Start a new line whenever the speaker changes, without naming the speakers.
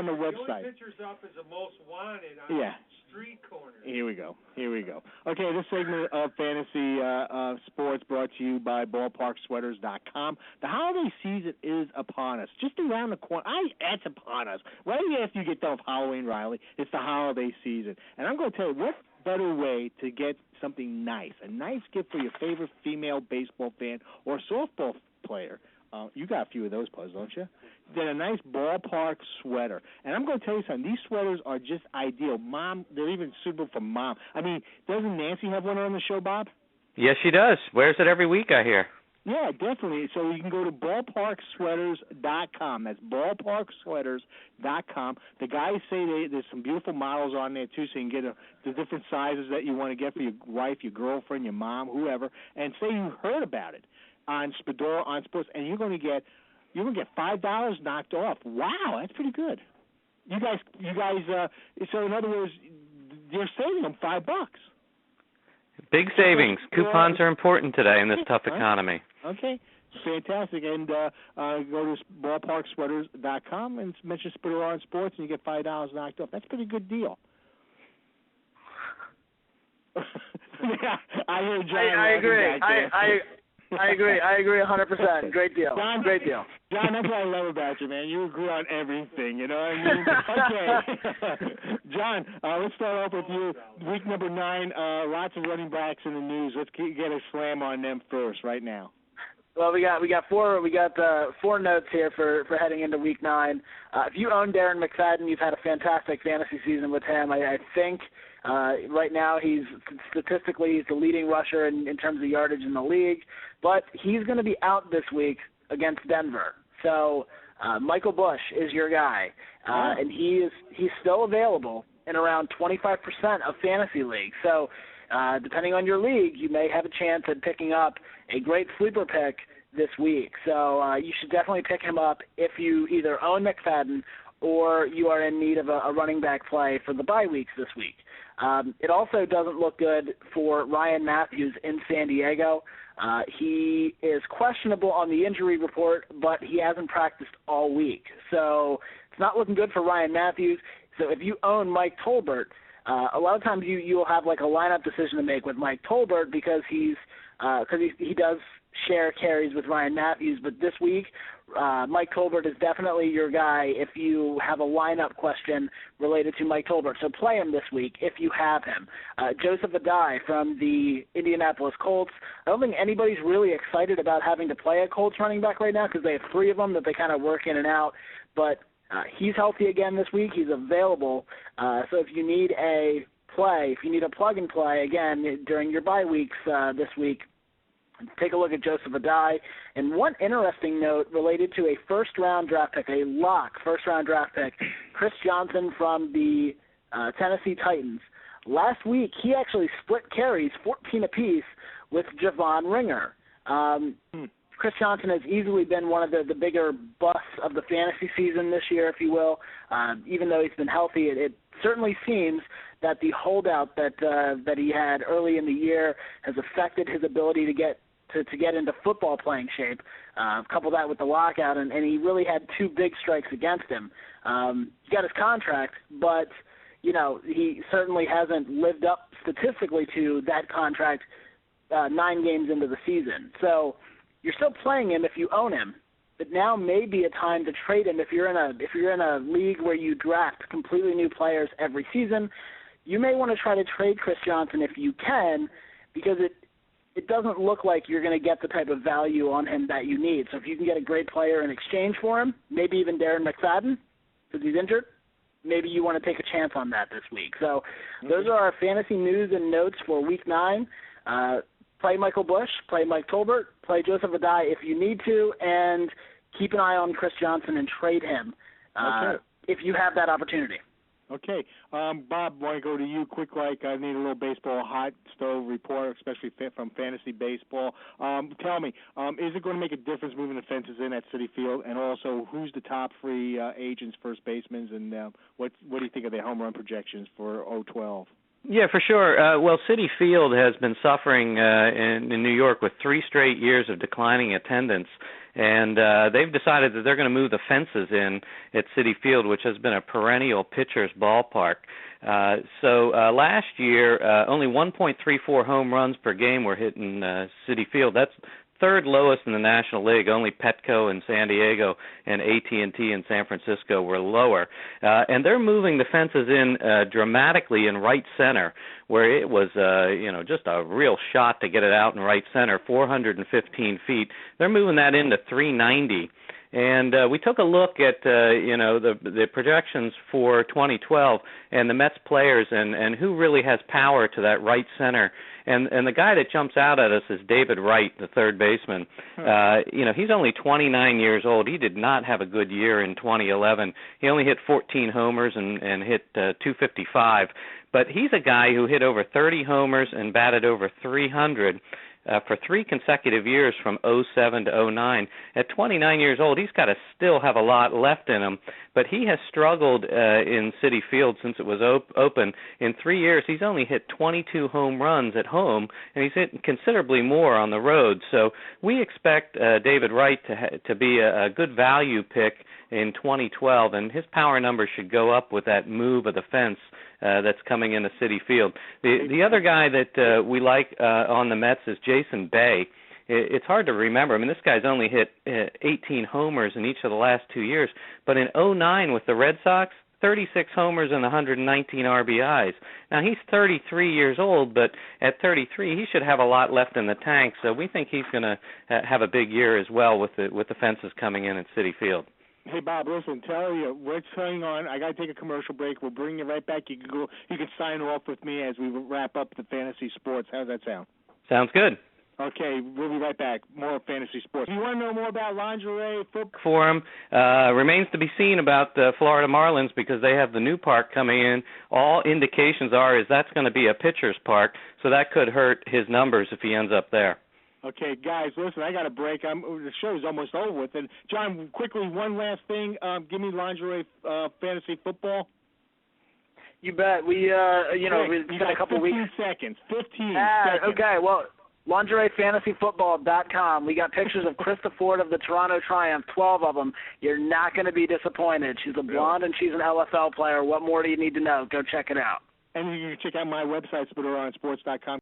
on the website.
The only pictures up is the most wanted on street corner.
Here we go. Okay, this segment of Fantasy Sports brought to you by BallparkSweaters.com. The holiday season is upon us, just around the corner. It's upon us. Right after you get done with Halloween, Riley, it's the holiday season. And I'm going to tell you, what better way to get something nice, a nice gift for your favorite female baseball fan or softball player. You got a few of those, Puzz, don't you? Then a nice ballpark sweater. And I'm going to tell you something. These sweaters are just ideal. Mom, they're even suitable for Mom. I mean, doesn't Nancy have one on the show, Bob?
Yes, she does. Wears it every week, I hear.
Yeah, definitely. So you can go to ballparksweaters.com. That's ballparksweaters.com. The guys say there's some beautiful models on there, too, so you can get the different sizes that you want to get for your wife, your girlfriend, your mom, whoever, and say you heard about it on Spadora on Sports, and you're going to get $5 knocked off. Wow, that's pretty good. You guys. So in other words, you're saving them $5.
Big savings. Coupons are important today in this tough economy.
Okay, fantastic. And go to ballparksweaters.com and mention Spadora on Sports, and you get $5 knocked off. That's a pretty good deal. Yeah, I hear John.
I agree. I agree 100%. Great deal.
John,
great deal.
John, that's what I love about you, man. You agree on everything, you know what I mean? Okay. John, let's start off with you. Week number 9, lots of running backs in the news. Let's get a slam on them first right now.
Well, we got 4 notes here for heading into week 9. If you own Darren McFadden, you've had a fantastic fantasy season with him. I think right now he's the leading rusher in terms of yardage in the league, but he's going to be out this week against Denver. So Michael Bush is your guy, and he's still available in around 25% of fantasy leagues. So depending on your league, you may have a chance at picking up a great sleeper pick this week. So you should definitely pick him up if you either own McFadden or you are in need of a running back play for the bye weeks this week. It also doesn't look good for Ryan Matthews in San Diego. He is questionable on the injury report, but he hasn't practiced all week. So it's not looking good for Ryan Matthews. So if you own Mike Tolbert, a lot of times you'll have like a lineup decision to make with Mike Tolbert because he does share carries with Ryan Matthews. But this week, Mike Tolbert is definitely your guy if you have a lineup question related to Mike Tolbert. So play him this week if you have him. Joseph Adai from the Indianapolis Colts. I don't think anybody's really excited about having to play a Colts running back right now because they have 3 of them that they kind of work in and out. But he's healthy again this week. He's available. So if you need a plug-and-play, again, during your bye weeks this week, take a look at Joseph Adai. And one interesting note related to a first-round draft pick, a lock first-round draft pick, Chris Johnson from the Tennessee Titans. Last week, he actually split carries 14 apiece with Javon Ringer. Chris Johnson has easily been one of the bigger busts of the fantasy season this year, if you will. Even though he's been healthy, it certainly seems that the holdout that he had early in the year has affected his ability to get into football playing shape. Couple that with the lockout, and he really had 2 big strikes against him. He got his contract, but he certainly hasn't lived up statistically to that contract 9 games into the season. So you're still playing him if you own him, but now may be a time to trade him if you're in a league where you draft completely new players every season. You may want to try to trade Chris Johnson if you can, because it doesn't look like you're going to get the type of value on him that you need. So if you can get a great player in exchange for him, maybe even Darren McFadden, because he's injured, maybe you want to take a chance on that this week. So those are our fantasy news and notes for Week 9. Play Michael Bush, play Mike Tolbert, play Joseph Adai if you need to, and keep an eye on Chris Johnson and trade him if you have that opportunity.
Okay. Bob, want to go to you quick like I need a little baseball hot stove report, especially from fantasy baseball. Tell me, is it going to make a difference moving the fences in at Citi Field? And also, who's the top free agents, first basemen, and what do you think of their home run projections for 2012?
Yeah, for sure. Well, Citi Field has been suffering in New York with 3 straight years of declining attendance, and they've decided that they're going to move the fences in at Citi Field, which has been a perennial pitcher's ballpark. So last year, only 1.34 home runs per game were hit in Citi Field. That's third lowest in the National League. Only Petco in San Diego and AT&T in San Francisco were lower. And they're moving the fences in dramatically in right center, where it was, just a real shot to get it out in right center, 415 feet. They're moving that into 390. And we took a look at, the projections for 2012 and the Mets players and who really has power to that right center. And the guy that jumps out at us is David Wright, the third baseman. He's only 29 years old. He did not have a good year in 2011. He only hit 14 homers and hit 255. But he's a guy who hit over 30 homers and batted over 300 for 3 consecutive years from 07 to 09. At 29 years old, he's got to still have a lot left in him, but he has struggled in Citi Field since it was open. In 3 years, he's only hit 22 home runs at home, and he's hit considerably more on the road. So we expect David Wright to be a good value pick in 2012, and his power numbers should go up with that move of the fence that's coming into Citi Field. The other guy that we like on the Mets is Jason Bay. It's hard to remember. I mean, this guy's only hit 18 homers in each of the last 2 years, but in 09 with the Red Sox, 36 homers and 119 RBIs. Now, he's 33 years old, but at 33, he should have a lot left in the tank, so we think he's going to have a big year as well with the fences coming in at Citi Field.
Hey, Bob, listen, tell you, what's going on? I got to take a commercial break. We'll bring you right back. You can sign off with me as we wrap up the fantasy sports. How does that sound?
Sounds good.
Okay, we'll be right back. More fantasy sports. Do you want to know more about lingerie football?
For him, remains to be seen about the Florida Marlins because they have the new park coming in. All indications are that's going to be a pitcher's park, so that could hurt his numbers if he ends up there.
Okay, guys, listen, I got a break. The show's almost over with. And, John, quickly, one last thing. Give me lingerie fantasy football.
You bet. We've got a couple weeks.
15 seconds. 15 seconds.
Okay, well, lingeriefantasyfootball.com. We got pictures of Krista Ford of the Toronto Triumph, 12 of them. You're not going to be disappointed. She's a blonde and she's an LFL player. What more do you need to know? Go check it out.
And you can check out my website, SplitterOnSports.com.